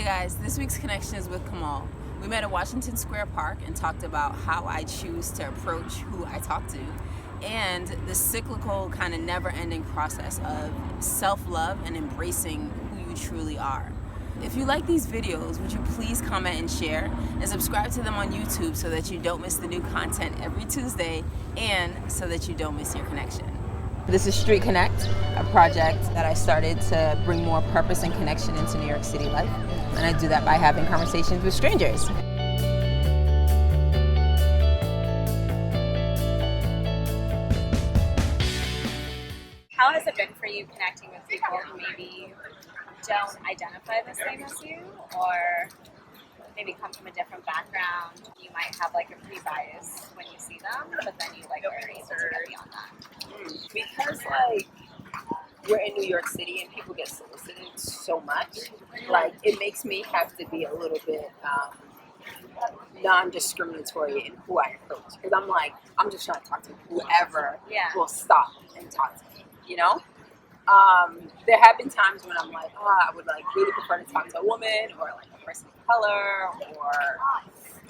guys, this week's connection is with Komal. We met at Washington Square Park and talked about how I choose to approach who I talk to and the cyclical kind of never-ending process of self-love and embracing who you truly are. If you like these videos, would you please comment and share and subscribe to them on YouTube so that you don't miss the new content every Tuesday and so that you don't miss your connection. This is Street Connect, a project that I started to bring more purpose and connection into New York City life. And I do that by having conversations with strangers. How has it been for you connecting with people who maybe don't identify the same as you, or maybe come from a different background? You might have like a pre-bias when you see them, but then you like are able to get beyond that. Because like we're in New York City and people get solicited so much, like it makes me have to be a little bit non-discriminatory in who I approach, because I'm like, I'm just trying to talk to whoever will stop and talk to me, you know? There have been times when I'm like, I would like really prefer to talk to a woman or like a person of color, or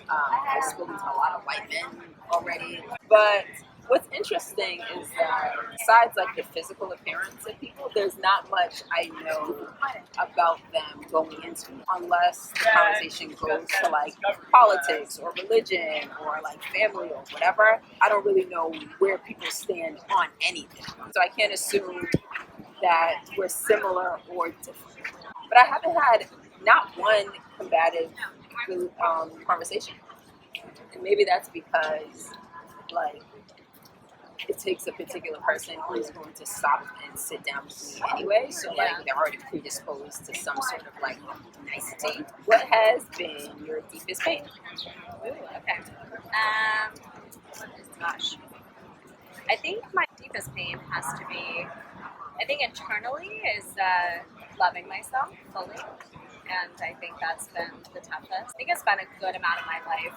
I've spoken to a lot of white men already. But what's interesting is that besides like the physical appearance of people, there's not much I know about them going into it, unless the conversation goes to like politics or religion or like family or whatever. I don't really know where people stand on anything. So I can't assume that we're similar or different. But I haven't had not one combative conversation. And maybe that's because like it takes a particular person who's going to stop and sit down with me anyway. So like they're already predisposed to some sort of like nicety. What has been your deepest pain? Ooh, okay. Gosh. I think my deepest pain has to be, I think internally is loving myself fully. And I think that's been the toughest. I think I spent a good amount of my life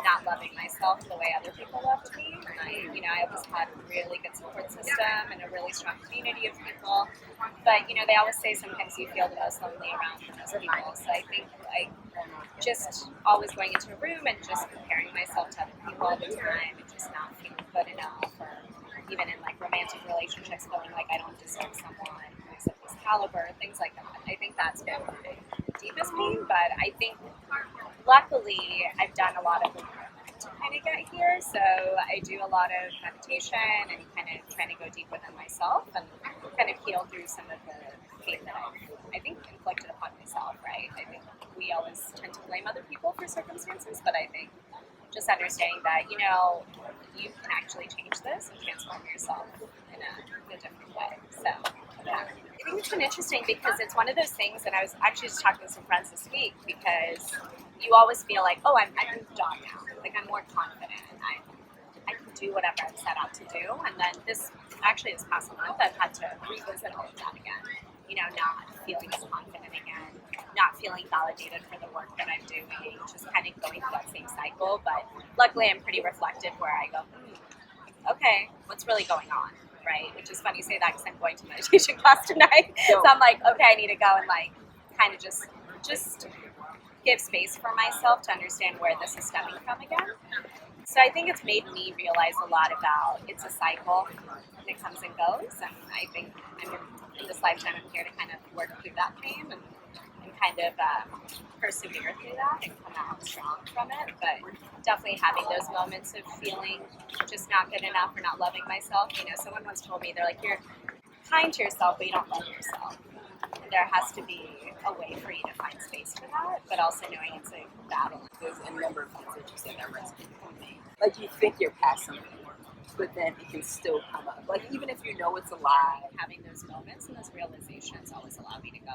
not loving myself the way other people loved me. And I always had a really good support system and a really strong community of people. But, they always say sometimes you feel the most lonely around those people. So I think just always going into a room and just comparing myself to other people all the time and just not feeling good enough, or even in like romantic relationships feeling like I don't deserve someone who's of this caliber, things like that. I think that's been the deepest pain, but I think luckily I've done a lot of work to kind of get here. So I do a lot of meditation and kind of trying to go deep within myself and kind of heal through some of the pain that I think inflicted upon myself, right? I think we always tend to blame other people for circumstances, but I think just understanding that, you can actually change this and transform yourself in a different way. So, yeah. I think it's been interesting because it's one of those things, and I was actually just talking to some friends this week, because you always feel like, oh, I'm moved on now. Like, I'm more confident, and I can do whatever I've set out to do. And then this past month, I've had to revisit all of that again. Not feeling as confident again, not feeling validated for the work that I'm doing, just kind of going through that same cycle. But luckily, I'm pretty reflective where I go, okay, what's really going on, right? Which is funny you say that because I'm going to meditation class tonight. So I'm like, okay, I need to go and like kind of just give space for myself to understand where this is stemming from again. So I think it's made me realize a lot about it's a cycle and it comes and goes. And I think in this lifetime, I'm here to kind of work through that pain and kind of persevere through that and come out strong from it. But definitely having those moments of feeling just not good enough or not loving myself. Someone once told me, they're like, you're kind to yourself, but you don't love yourself. And there has to be a way for you to find space for that, but also knowing it's a battle. There's a number of things that you said that resonated with me. Like you think you're past something, but then it can still come up. Like even if you know it's a lie, having those moments and those realizations always allow me to go,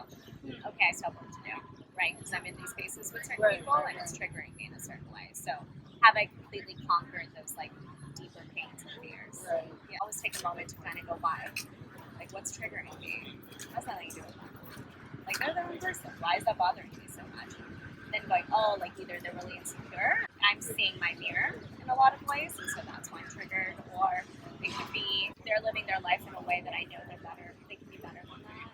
okay, I still have work to do, right? Because I'm in these spaces with certain people and it's triggering me in a certain way. So have I completely conquered those like deeper pains and fears? Right. Yeah, always take a moment to kind of go, why? Like what's triggering me? That's nothing to do with that. Like they're their own person. Why is that bothering me so much? Then going, oh, like either they're really insecure, I'm seeing my mirror in a lot of ways, and so that's why I'm triggered, or it could be they're living their life in a way that I know they're better, they can be better than that.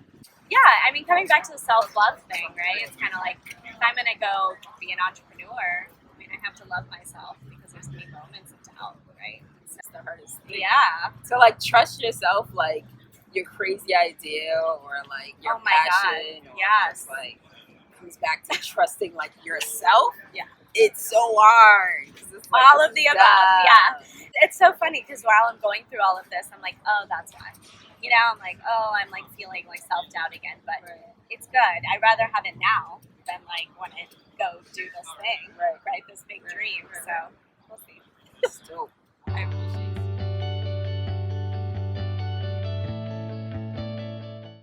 Yeah, I mean, coming back to the self-love thing, right? It's kind of like I'm gonna go be an entrepreneur, I mean, I have to love myself because there's gonna be moments of doubt, right? So, That's the hardest thing. yeah. So like trust yourself, like your crazy idea or like your Oh my passion. God. Or Yes. just, like comes back to trusting like yourself. Yeah. It's so hard. It's like, All of the above. Yeah. It's so funny because while I'm going through all of this, I'm like, oh, that's why. You know, I'm like, oh, I'm like feeling like self-doubt again, but it's good. I'd rather have it now than like want to go do this thing, right? This big dream. So we'll see. It's dope.